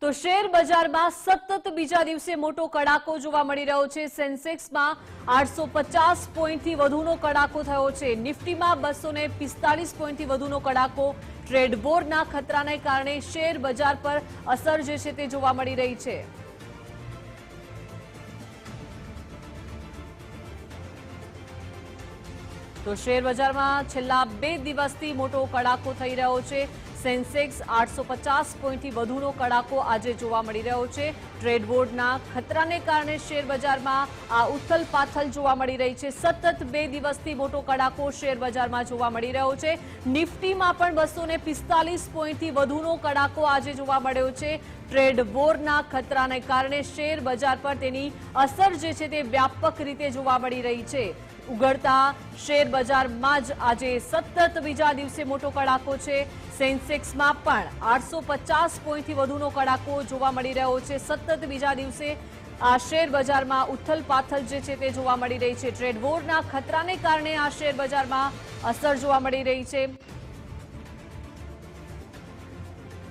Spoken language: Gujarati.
તો શેર બજારમાં સતત બીજા દિવસે મોટો કડાકો જોવા મળી રહ્યો છે। સેન્સેક્સમાં 850 પોઈન્ટથી વધુનો કડાકો થયો છે। નિફ્ટીમાં 245 પોઈન્ટથી વધુનો કડાકો। ટ્રેડ વોરના ખતરાને કારણે શેર બજાર પર અસર જે છે તે જોવા મળી રહી છે। તો શેર બજારમાં છેલ્લા 2 દિવસથી મોટો કડાકો થઈ રહ્યો છે। સેન્સેક્સ 850 પોઈન્ટથી વધુનો કડાકો આજે જોવા મળી રહ્યો છે। ટ્રેડ વોરના ખતરાને કારણે શેર બજારમાં આ ઉથલપાથલ જોવા મળી રહી છે। સતત 2 દિવસથી મોટો કડાકો શેર બજારમાં જોવા મળી રહ્યો છે। નિફ્ટીમાં પણ 245 પોઈન્ટથી વધુનો કડાકો આજે જોવા મળ્યો છે। ટ્રેડ વોરના ખતરાને કારણે શેર બજાર પર તેની અસર જે છે તે વ્યાપક રીતે જોવા મળી રહી છે। ઉગડતા શેર બજારમાં જ આજે સતત બીજા દિવસે મોટો કડાકો છે। સેન્સેક્સમાં પણ 850 પોઈન્ટથી વધુનો કડાકો જોવા મળી રહ્યો છે। સતત બીજા દિવસે આ શેર બજારમાં ઉથલપાથલ જે છે તે જોવા મળી રહી છે। ટ્રેડ વોરના ખતરાને કારણે આ શેર બજારમાં અસર જોવા મળી રહી છે।